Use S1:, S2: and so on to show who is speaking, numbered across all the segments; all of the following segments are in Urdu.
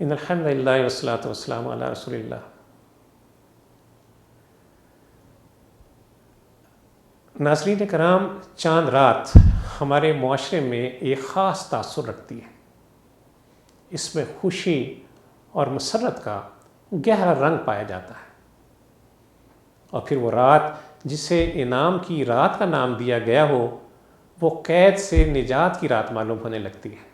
S1: ان الحمد للہ والصلاۃ والسلام علی رسول اللہ۔ ناظرین کرام، چاند رات ہمارے معاشرے میں ایک خاص تاثر رکھتی ہے۔ اس میں خوشی اور مسرت کا گہرا رنگ پایا جاتا ہے، اور پھر وہ رات جسے انعام کی رات کا نام دیا گیا ہو، وہ قید سے نجات کی رات معلوم ہونے لگتی ہے۔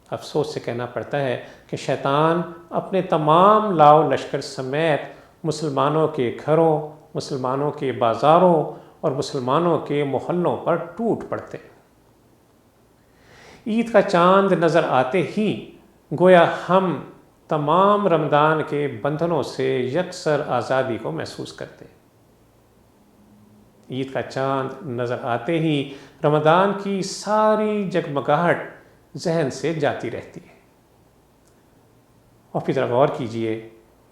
S1: افسوس سے کہنا پڑتا ہے کہ شیطان اپنے تمام لاؤ لشکر سمیت مسلمانوں کے گھروں، مسلمانوں کے بازاروں اور مسلمانوں کے محلوں پر ٹوٹ پڑتے ہیں۔ عید کا چاند نظر آتے ہی گویا ہم تمام رمضان کے بندھنوں سے یکسر آزادی کو محسوس کرتے ہیں۔ عید کا چاند نظر آتے ہی رمضان کی ساری جگمگاہٹ ذہن سے جاتی رہتی ہے۔ اور پھر ذرا غور کیجئے،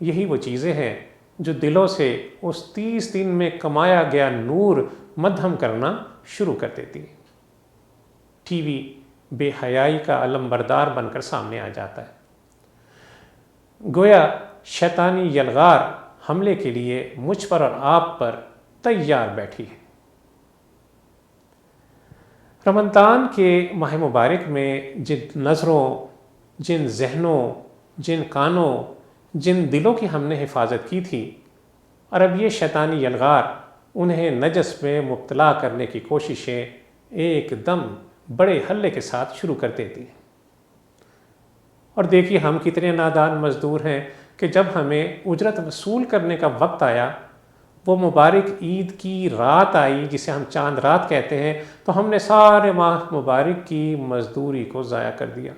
S1: یہی وہ چیزیں ہیں جو دلوں سے اس 30 دن میں کمایا گیا نور مدھم کرنا شروع کر دیتی ہیں۔ ٹی وی بے حیائی کا علم بردار بن کر سامنے آ جاتا ہے، گویا شیطانی یلغار حملے کے لیے مجھ پر اور آپ پر تیار بیٹھی ہے۔ رمضان کے ماہ مبارک میں جن نظروں، جن ذہنوں، جن کانوں، جن دلوں کی ہم نے حفاظت کی تھی، اور اب یہ شیطانی یلغار انہیں نجس میں مبتلا کرنے کی کوششیں ایک دم بڑے ہلے کے ساتھ شروع کر دیتی ہیں۔ اور دیکھیے ہم کتنے نادان مزدور ہیں کہ جب ہمیں اجرت وصول کرنے کا وقت آیا، وہ مبارک عید کی رات آئی جسے ہم چاند رات کہتے ہیں، تو ہم نے سارے ماہ مبارک کی مزدوری کو ضائع کر دیا۔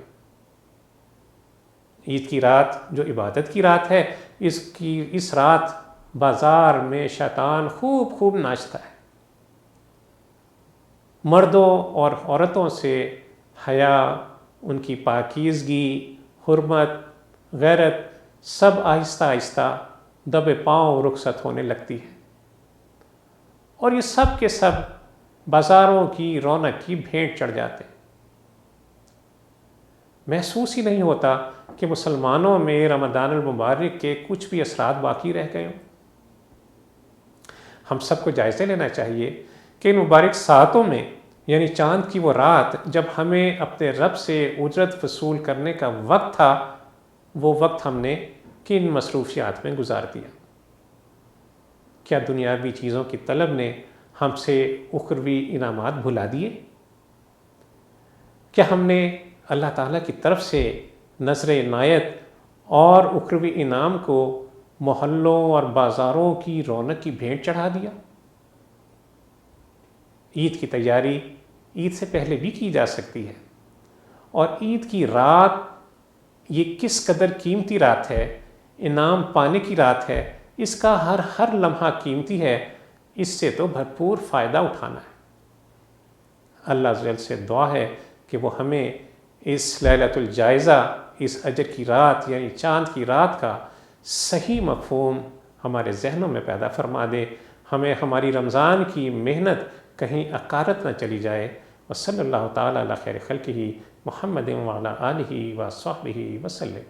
S1: عید کی رات جو عبادت کی رات ہے، اس رات بازار میں شیطان خوب ناچتا ہے۔ مردوں اور عورتوں سے حیا، ان کی پاکیزگی، حرمت، غیرت سب آہستہ آہستہ دبے پاؤں رخصت ہونے لگتی ہے، اور یہ سب کے سب بازاروں کی رونق کی بھیٹ چڑھ جاتے ہیں۔ محسوس ہی نہیں ہوتا کہ مسلمانوں میں رمضان المبارک کے کچھ بھی اثرات باقی رہ گئے ہوں۔ ہم سب کو جائزہ لینا چاہیے کہ ان مبارک ساعتوں میں، یعنی چاند کی وہ رات جب ہمیں اپنے رب سے اجرت وصول کرنے کا وقت تھا، وہ وقت ہم نے کن مصروفیات میں گزار دیا؟ کیا دنیاوی چیزوں کی طلب نے ہم سے اخروی انعامات بھلا دیے؟ کیا ہم نے اللہ تعالیٰ کی طرف سے نظر عنایت اور اخروی انعام کو محلوں اور بازاروں کی رونق کی بھیٹ چڑھا دیا؟ عید کی تیاری عید سے پہلے بھی کی جا سکتی ہے، اور عید کی رات یہ کس قدر قیمتی رات ہے، انعام پانے کی رات ہے، اس کا ہر لمحہ قیمتی ہے، اس سے تو بھرپور فائدہ اٹھانا ہے۔ اللہ عز و جل سے دعا ہے کہ وہ ہمیں اس لیلۃ الجائزہ، اس اجر کی رات یعنی چاند کی رات کا صحیح مفہوم ہمارے ذہنوں میں پیدا فرما دے، ہمیں ہماری رمضان کی محنت کہیں عقارت نہ چلی جائے۔ وصلی اللہ تعالیٰ علی خیر خلقہ محمد وعلی آلہ وصحبہ وسلم۔